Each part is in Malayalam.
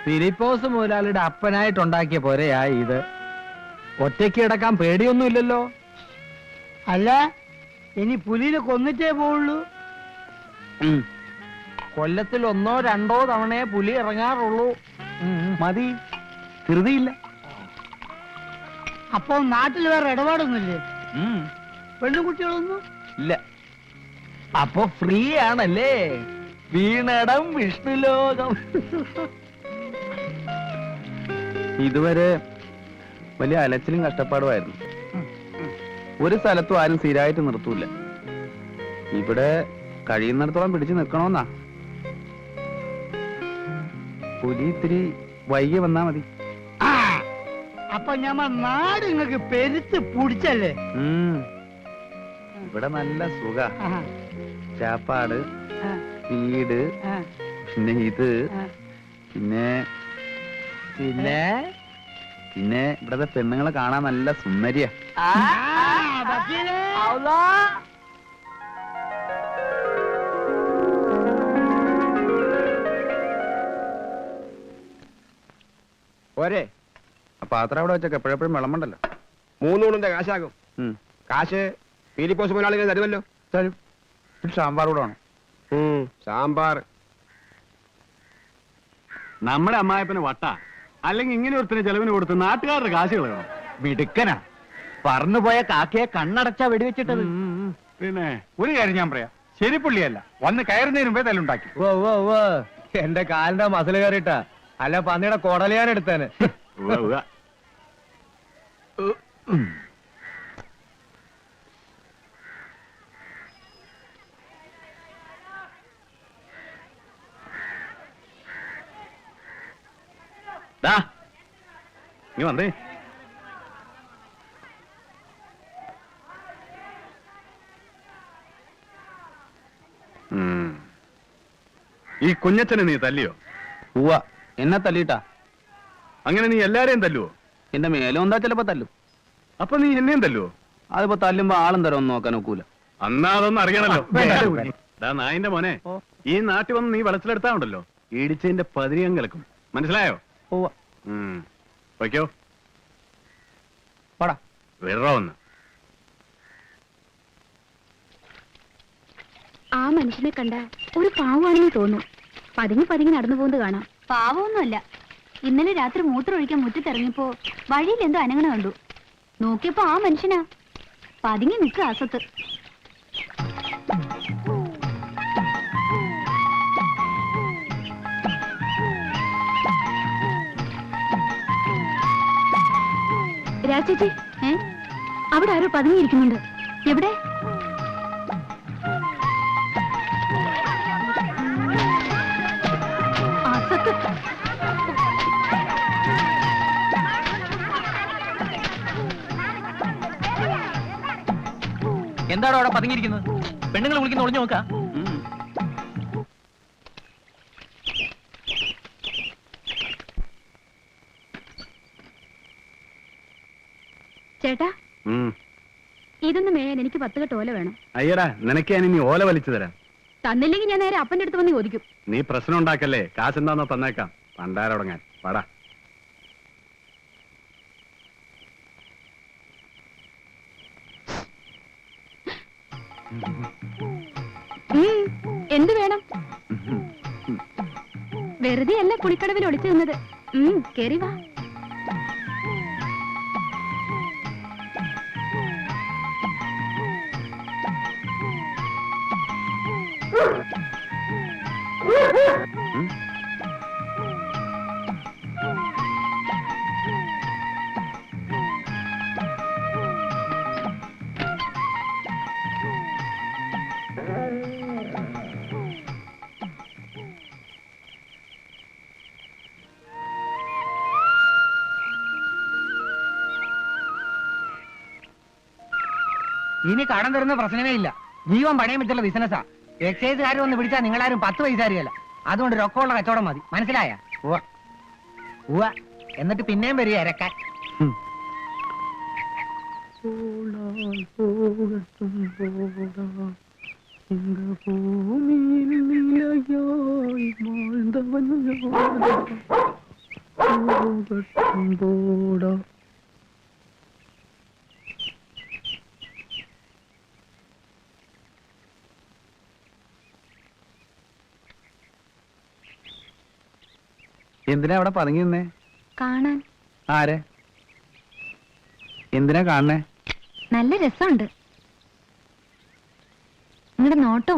ഫിലിപ്പോസ് മുതലാളിയുടെ അപ്പനായിട്ടുണ്ടാക്കിയ പോരെയാ ഇത്. ഒറ്റയ്ക്ക് കിടക്കാൻ പേടിയൊന്നുമില്ലല്ലോ. അല്ല, ഇനി പുലിനെ കൊന്നിട്ടേ പോവുള്ളൂ. കൊല്ലത്തിൽ 1-2 തവണയെ പുലി ഇറങ്ങാറുള്ളൂ. മതി, ധൃതിയില്ല. അപ്പൊ നാട്ടിൽ വേറെ ഇടപാടൊന്നുമില്ലേ? പെണ്ണുകുട്ടികളൊന്നും ഇല്ല. അപ്പൊ ഫ്രീ ആണല്ലേ? വീണടം വിഷ്ണുലോകം. ഇതുവരെ വലിയ അലച്ചിലും കഷ്ടപ്പാടുമായിരുന്നു. ഒരു സ്ഥലത്തും ആരും സ്ഥിരമായിട്ട് നിർത്തൂല. ഇവിടെ കഴിയുന്നിടത്തോളം പിടിച്ചു നിൽക്കണമെന്നാ. പുലി ഇത്തിരി വൈകി വന്നാ മതി. അപ്പൊ ഞമ്മ നാട് നിങ്ങക്ക് പെരുത്ത് പിടിച്ചല്ലേ? ഇവിടെ നല്ല സുഖ. ചാപ്പാട്, വീട്, പിന്നെ ഇത്, പിന്നെ പിന്നെ പിന്നെ ഇവിടത്തെ പെണ്ണുങ്ങളെ കാണാൻ നല്ല സുന്ദരിയാ. പോരെ? പാത്രം അവിടെ വെച്ചൊക്കെ എപ്പോഴെപ്പോഴും വിളമ്പണ്ടല്ലോ. 3 ഊണിന്റെ കാശാകും. കാശ് ഫിലിപ്പോസ് മുതലാളികൾ തരുമല്ലോ. തരും. സാമ്പാർ കൂടെ വേണം. സാമ്പാർ. നമ്മുടെ അമ്മായപ്പന് വട്ട, അല്ലെങ്കിൽ ഇങ്ങനെ ഒരുത്തിന് ചെലവിന് കൊടുത്ത് നാട്ടുകാരുടെ കാശ് കളയണം. മിടുക്കനാ. പറന്നുപോയ കാക്കയെ കണ്ണടച്ചാ വെടിവെച്ചിട്ടത്. പിന്നെ ഒരു കാര്യം ഞാൻ പറയാം, ശരിപ്പുള്ളിയല്ല, വന്ന് കയറുന്നതിന് മുമ്പേ തല്ലുണ്ടാക്കി. എന്റെ കാലിന്റെ മസിൽ കയറിയിട്ടാ, അല്ല പന്നിയുടെ കൊടലിയാൻ എടുത്തേന്. നീ വന്നേ. ഈ കുഞ്ഞച്ചനെ നീ തല്ലിയോ? ഉവ്വ. എന്നെ തല്ലിട്ടാ? അങ്ങനെ നീ എല്ലാരെയും തല്ലുവോ? എന്റെ മേലും എന്താ ചിലപ്പോ തല്ലും. അപ്പൊ നീ എന്നെയും തല്ലുവോ? അതിപ്പോ തല്ലുമ്പോ ആളും തരം നോക്കാൻ ഒക്കൂല. അന്നാ അതൊന്നും അറിയണല്ലോ. നായിന്റെ മോനെ, ഈ നാട്ടിൽ വന്ന് നീ വെളച്ചിലെടുത്താ ഉണ്ടല്ലോ, ഇടിച്ചതിന്റെ പതിരിയം കിടക്കും. മനസ്സിലായോ? വയ്ക്കോ. വെറോ ഒന്ന്. ആ മനുഷ്യനെ കണ്ട ഒരു പാവമാണെന്ന് തോന്നും. പതുങ്ങി പതുങ്ങി നടന്നു പോകുന്നത് കാണാം. പാവമൊന്നുമല്ല. ഇന്നലെ രാത്രി മൂത്രമൊഴിക്കാൻ മുറ്റത്തിറങ്ങിയപ്പോ വഴിയിൽ എന്തോ അനങ്ങണ കണ്ടു. നോക്കിയപ്പോ ആ മനുഷ്യനാ. പതുങ്ങി നിൽക്കുക അസത്ത്. രാജേച്ചി, അവിടെ ആരോ പതുങ്ങിയിരിക്കുന്നുണ്ട്. എവിടെ? എന്താണോ അവിടെ പതുങ്ങിയിരിക്കുന്നത്? പെണ്ണുങ്ങൾ വിളിക്കുന്ന ഒളിഞ്ഞു നോക്ക. ചേട്ടാ, ഇതൊന്ന് മേയാൻ എനിക്ക് 10 കെട്ട് ഓല വേണം. അയ്യടാ, നിനക്ക് ഞാൻ ഇനി ഓല വലിച്ചു തരാം. തന്നില്ലെങ്കിൽ ഞാൻ നേരെ അപ്പന്റെ അടുത്ത് വന്ന് ചോദിക്കും. നീ പ്രശ്നം ഉണ്ടാക്കല്ലേ, കാശെന്താന്നോ തന്നേക്കാം. പണ്ടാരടങ്ങാൻ പാടാ. എന്ത് വേണം? വെറുതെ അല്ല കുളിക്കടവിൽ ഒളിച്ചു നിന്നത്. കേറി വാ. ഇനി കടം തരുന്ന പ്രശ്നമേ ഇല്ല. ജീവൻ പണയം വെച്ചുള്ള ബിസിനസ്സാ. എക്സൈസുകാരും ഒന്ന് പിടിച്ചാൽ നിങ്ങളാരും 10 പൈസ അറിയല്ല. അതുകൊണ്ട് രൊക്കമുള്ള കച്ചവടം മതി. മനസ്സിലായ? ഉവ്വ. എന്നിട്ട് പിന്നെയും വരിക ഇരക്കാൻ. എന്തിനാ അവിടെ പതുങ്ങി നിന്നേ? കാണാൻ. ആരെ? എന്തിനാ കാണണേ? നല്ല രസമുണ്ട്. നിങ്ങളുടെ നോട്ടോ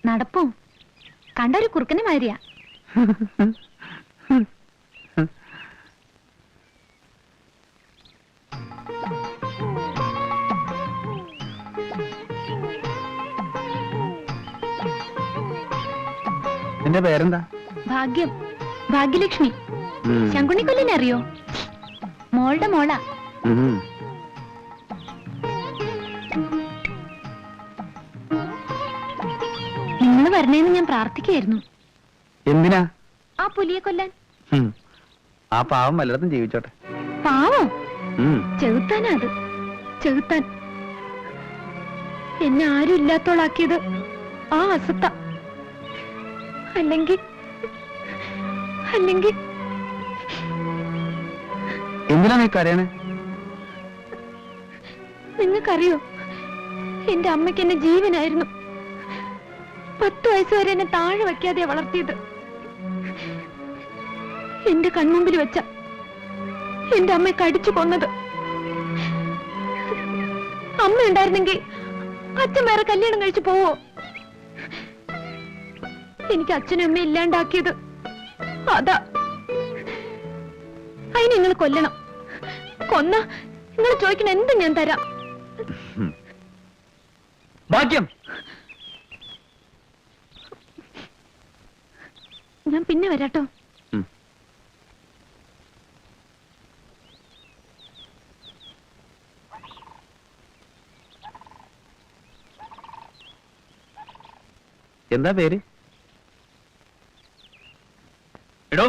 നടപ്പോ കണ്ട ഒരു കുറുക്കനെ മാതിരിയാ. എന്റെ പേരെന്താ? ഭാഗ്യം. ഭാഗ്യലക്ഷ്മി. ശങ്കുണിക്കൊല്ലിനെ അറിയോ? മോളുടെ മോളാ. നിങ്ങൾ വരണേന്ന് ഞാൻ പ്രാർത്ഥിക്കുകയായിരുന്നു. എന്തിനാ? ആ പുലിയെ കൊല്ലാൻ. ആ പാവം വല്ലയിടത്തും ജീവിച്ചോട്ടെ. പാവം ചെകുത്താനാ അത്. ചെകുത്താൻ എന്നെ ആരും ഇല്ലാത്തോളാക്കിയത് ആ അസത്ത. അല്ലെങ്കിൽ എന്തിനാ നീ കരയണേ? നിങ്ങൾക്കറിയോ, എന്റെ അമ്മയ്ക്ക് എന്നെ ജീവനായിരുന്നു. 10 വയസ്സ് വരെ എന്നെ താഴെ വയ്ക്കാതെ വളർത്തിയത്. എന്റെ കൺമുമ്പിൽ വെച്ച എന്റെ അമ്മയെ കടിച്ചു കൊന്നത്. അമ്മ ഉണ്ടായിരുന്നെങ്കിൽ അച്ഛൻ വേറെ കല്യാണം കഴിച്ചു പോവോ? എനിക്ക് അച്ഛനും അമ്മയും ഇല്ലാണ്ടാക്കിയത് അതാ. അതിന് നിങ്ങൾ കൊല്ലണം. കൊന്ന നിങ്ങൾ ചോദിക്കണ എന്ത് ഞാൻ തരാം. ഭാഗ്യം. ഞാൻ പിന്നെ വരാട്ടോ. എന്താ പേര്? എടോ,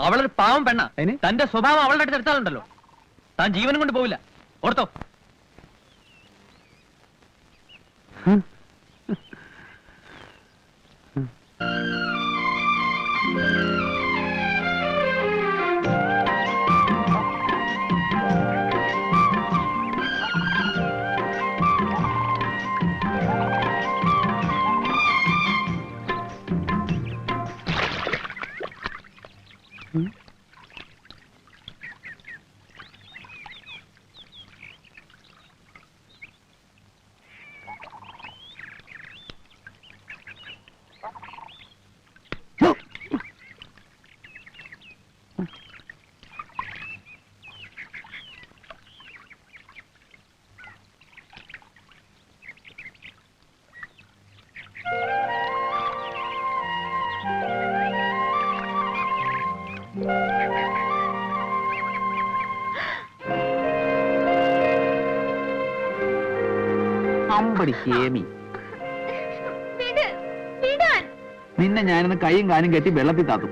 അവളൊരു പാവം പെണ്ണ. അതിന്? തന്റെ സ്വഭാവം അവളുടെ അടുത്ത് എടുത്താലുണ്ടല്ലോ, താൻ ജീവനും കൊണ്ട് പോവില്ല. ഓർത്തോ? അമ്പടി ഹേമി, നിന്നെ ഞാനിന്ന് കൈയും കാലും കെട്ടി വെള്ളത്തിൽ താത്തും.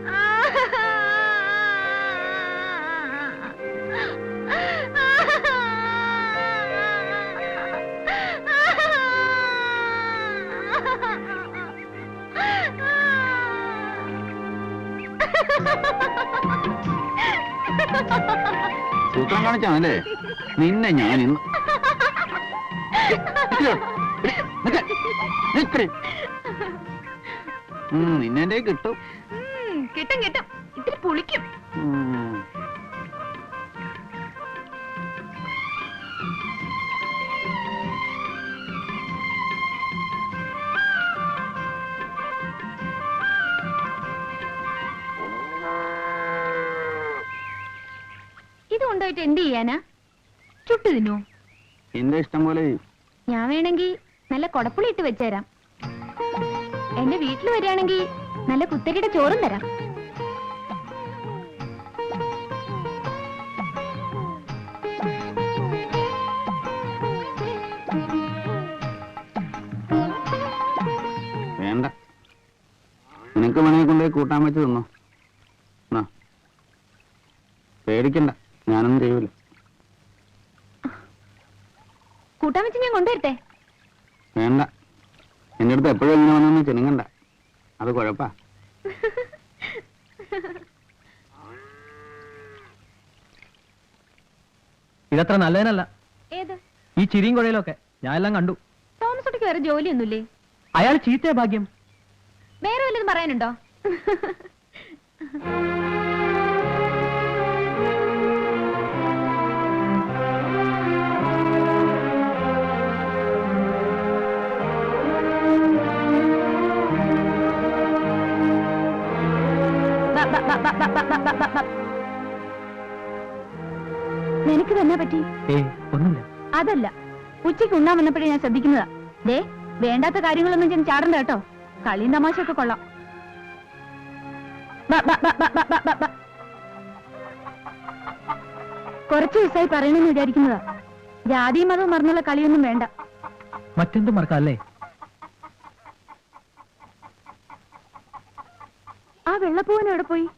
സൂത്രം കാണിച്ചാണല്ലേ നിന്നെ ഞാൻ ഇന്ന്. നിന്നെ കിട്ടും. കിട്ടും കിട്ടും. ഇത്തിരി പുളിക്കും. ഇത് കൊണ്ടുപോയിട്ട് എന്ത് ചെയ്യാനാ? ചുട്ടു തിന്നോ? എന്റെ ഇഷ്ടം പോലെ. ഞാൻ വേണമെങ്കിൽ നല്ല കൊടപ്പുളി ഇട്ട് വെച്ചുതരാം. എന്റെ വീട്ടിൽ വരികയാണെങ്കിൽ നല്ല കുത്തരിയുടെ ചോറും തരാം. വേണ്ട, നിനക്ക് വേണമെങ്കിൽ കൊണ്ടുപോയി കൂട്ടാൻ വെച്ച് തിന്നോ. പേടിക്കണ്ട, ഞാനൊന്നും ചെയ്യൂല. കൂട്ടാൻ വെച്ച് ഞാൻ കൊണ്ടുവരട്ടെ? വേണ്ട, എന്റെ അടുത്ത് എപ്പോഴും ഇങ്ങനെ വന്നൊന്നും ചിനുങ്ങണ്ട, അത് കുഴപ്പാ. ഇതത്ര നല്ലതിനല്ല. ഏത്? ഈ ചിരിയും കുഴയിലൊക്കെ ഞാൻ എല്ലാം കണ്ടു. തോമസ് കുട്ടിക്ക് വേറെ ജോലിയൊന്നുമില്ലേ? അയാൾ ചീത്തയ ഭാഗ്യം. വേറെ വല്ലതും പറയാനുണ്ടോ? നിനക്ക് തന്നെ പറ്റി? ഒന്നുമില്ല. അതല്ല, ഉച്ചയ്ക്ക് ഉണ്ണാൻ വന്നപ്പോഴേ ഞാൻ ശ്രദ്ധിക്കുന്നതാ. ദേ, വേണ്ടാത്ത കാര്യങ്ങളൊന്നും ചെന്ന് ചാടണ്ട കേട്ടോ. കളിയും തമാശയൊക്കെ കൊള്ളാം. കുറച്ചു ദിവസമായി പറയണമെന്ന് വിചാരിക്കുന്നതാ. ജാതിയും മതവും മറന്നുള്ള കളിയൊന്നും വേണ്ട. മറ്റെന്തും മറക്കല്ലേ? ആ വെള്ളപ്പൂവൻ എവിടെ പോയി?